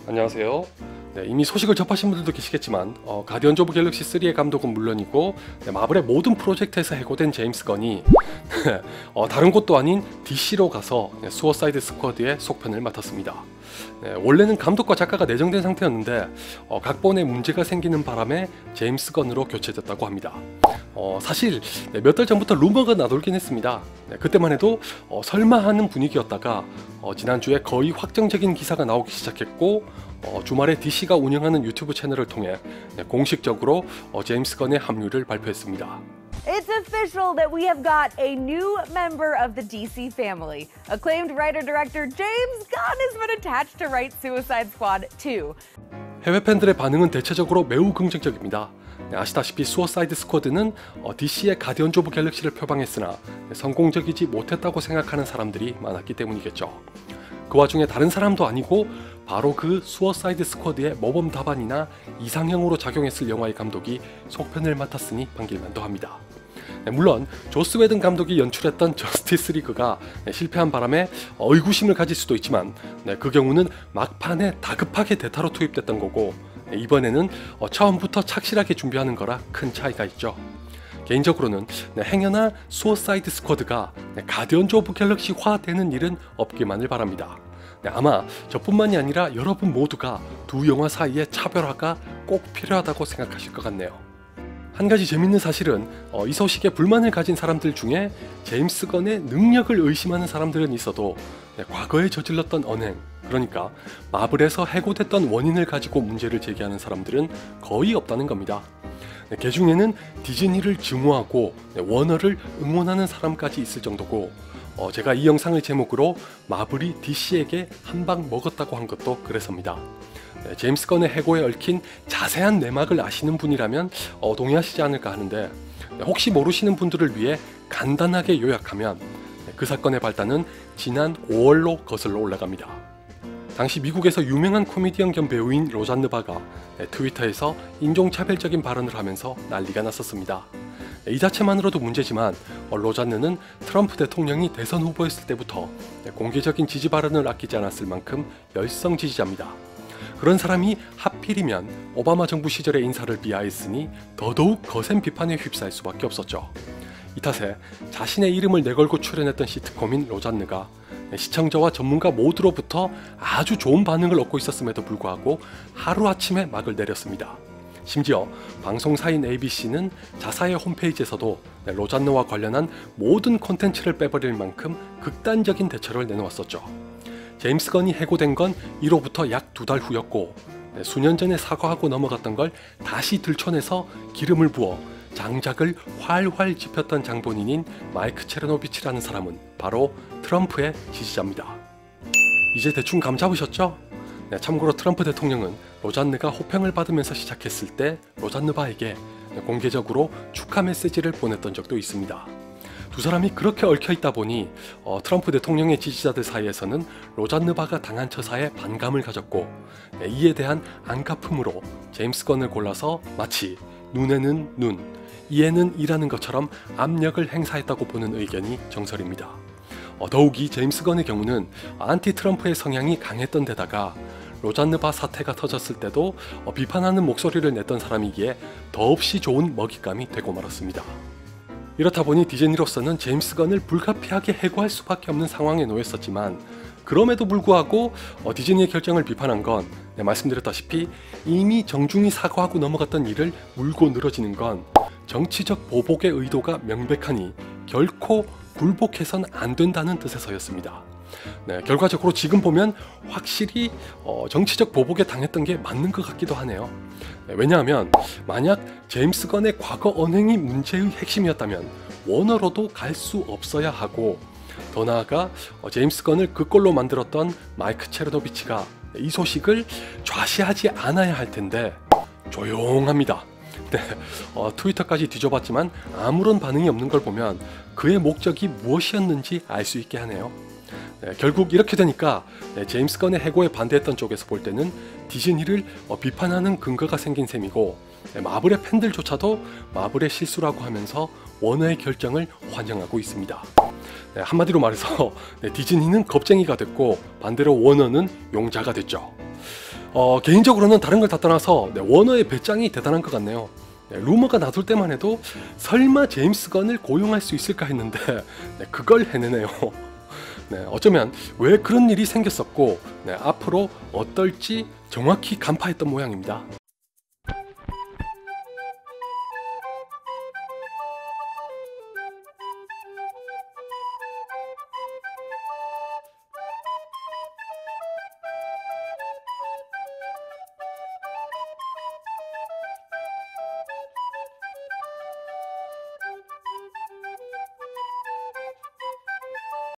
안녕하세요. 이미 소식을 접하신 분들도 계시겠지만 가디언즈 오브 갤럭시 3의 감독은 물론이고 마블의 모든 프로젝트에서 해고된 제임스 건이 다른 곳도 아닌 DC로 가서 수어사이드 스쿼드의 속편을 맡았습니다. 원래는 감독과 작가가 내정된 상태였는데 각본에 문제가 생기는 바람에 제임스 건으로 교체됐다고 합니다. 사실 몇 달 전부터 루머가 나돌긴 했습니다. 그때만 해도 설마 하는 분위기였다가 지난주에 거의 확정적인 기사가 나오기 시작했고 주말에 DC가 운영하는 유튜브 채널을 통해 공식적으로 제임스 건의 합류를 발표했습니다. It's official that we have got a new member of the DC family. Acclaimed writer-director James Gunn has been attached to write Suicide Squad 2. 해외 팬들의 반응은 대체적으로 매우 긍정적입니다. 아시다시피 수어사이드 스쿼드는 DC의 가디언즈 오브 갤럭시를 표방했으나 성공적이지 못했다고 생각하는 사람들이 많았기 때문이겠죠. 그 와중에 다른 사람도 아니고 바로 그 수어사이드 스쿼드의 모범 답안이나 이상형으로 작용했을 영화의 감독이 속편을 맡았으니 반길만도 합니다. 물론 조스 웨든 감독이 연출했던 저스티스 리그가 실패한 바람에 의구심을 가질 수도 있지만 그 경우는 막판에 다급하게 대타로 투입됐던 거고 이번에는 처음부터 착실하게 준비하는 거라 큰 차이가 있죠. 개인적으로는 행여나 수어사이드 스쿼드가 가디언즈 오브 갤럭시화 되는 일은 없기만을 바랍니다. 아마 저뿐만이 아니라 여러분 모두가 두 영화 사이의 차별화가 꼭 필요하다고 생각하실 것 같네요. 한 가지 재밌는 사실은 이 소식에 불만을 가진 사람들 중에 제임스 건의 능력을 의심하는 사람들은 있어도 과거에 저질렀던 언행, 그러니까 마블에서 해고됐던 원인을 가지고 문제를 제기하는 사람들은 거의 없다는 겁니다. 그 중에는 디즈니를 증오하고 워너를 응원하는 사람까지 있을 정도고 제가 이 영상을 제목으로 마블이 DC에게 한 방 먹었다고 한 것도 그래서입니다. 제임스 건의 해고에 얽힌 자세한 내막을 아시는 분이라면 동의하시지 않을까 하는데 혹시 모르시는 분들을 위해 간단하게 요약하면 그 사건의 발단은 지난 5월로 거슬러 올라갑니다. 당시 미국에서 유명한 코미디언 겸 배우인 로잔느 바가 트위터에서 인종차별적인 발언을 하면서 난리가 났었습니다. 이 자체만으로도 문제지만 로잔느는 트럼프 대통령이 대선 후보였을 때부터 공개적인 지지 발언을 아끼지 않았을 만큼 열성 지지자입니다. 그런 사람이 하필이면 오바마 정부 시절의 인사를 비하했으니 더더욱 거센 비판에 휩싸일 수밖에 없었죠. 이 탓에 자신의 이름을 내걸고 출연했던 시트콤인 로잔느가 시청자와 전문가 모두로부터 아주 좋은 반응을 얻고 있었음에도 불구하고 하루아침에 막을 내렸습니다. 심지어 방송사인 ABC는 자사의 홈페이지에서도 로잔느와 관련한 모든 콘텐츠를 빼버릴 만큼 극단적인 대처를 내놓았었죠. 제임스 건이 해고된 건 이로부터 약 2달 후였고 수년 전에 사과하고 넘어갔던 걸 다시 들춰내서 기름을 부어 장작을 활활 지폈던 장본인인 마이크 체르노비치라는 사람은 바로 트럼프의 지지자입니다. 이제 대충 감 잡으셨죠? 참고로 트럼프 대통령은 로잔느가 호평을 받으면서 시작했을 때 로잔느 바에게 공개적으로 축하 메시지를 보냈던 적도 있습니다. 두 사람이 그렇게 얽혀있다 보니 트럼프 대통령의 지지자들 사이에서는 로잔느 바가 당한 처사에 반감을 가졌고 이에 대한 안갚음으로 제임스 건을 골라서 마치 눈에는 눈, 이에는 이라는 것처럼 압력을 행사했다고 보는 의견이 정설입니다. 더욱이 제임스 건의 경우는 안티 트럼프의 성향이 강했던 데다가 로잔느 바 사태가 터졌을 때도 비판하는 목소리를 냈던 사람이기에 더없이 좋은 먹잇감이 되고 말았습니다. 이렇다 보니 디즈니로서는 제임스 건을 불가피하게 해고할 수밖에 없는 상황에 놓였었지만 그럼에도 불구하고 디즈니의 결정을 비판한 건 말씀드렸다시피 이미 정중히 사과하고 넘어갔던 일을 물고 늘어지는 건 정치적 보복의 의도가 명백하니 결코 굴복해선 안 된다는 뜻에서였습니다. 결과적으로 지금 보면 확실히 정치적 보복에 당했던 게 맞는 것 같기도 하네요. 왜냐하면 만약 제임스 건의 과거 언행이 문제의 핵심이었다면 워너로도 갈 수 없어야 하고 더 나아가 제임스 건을 그 꼴로 만들었던 마이크 체르노비치가 이 소식을 좌시하지 않아야 할 텐데 조용합니다. 트위터까지 뒤져봤지만 아무런 반응이 없는 걸 보면 그의 목적이 무엇이었는지 알 수 있게 하네요. 결국 이렇게 되니까 제임스 건의 해고에 반대했던 쪽에서 볼 때는 디즈니를 비판하는 근거가 생긴 셈이고 마블의 팬들조차도 마블의 실수라고 하면서 워너의 결정을 환영하고 있습니다. 한마디로 말해서 디즈니는 겁쟁이가 됐고 반대로 워너는 용자가 됐죠. 개인적으로는 다른 걸 다 떠나서 워너의 배짱이 대단한 것 같네요. 루머가 나돌 때만 해도 설마 제임스 건을 고용할 수 있을까 했는데 그걸 해내네요. 어쩌면 왜 그런 일이 생겼었고 앞으로 어떨지 정확히 간파했던 모양입니다.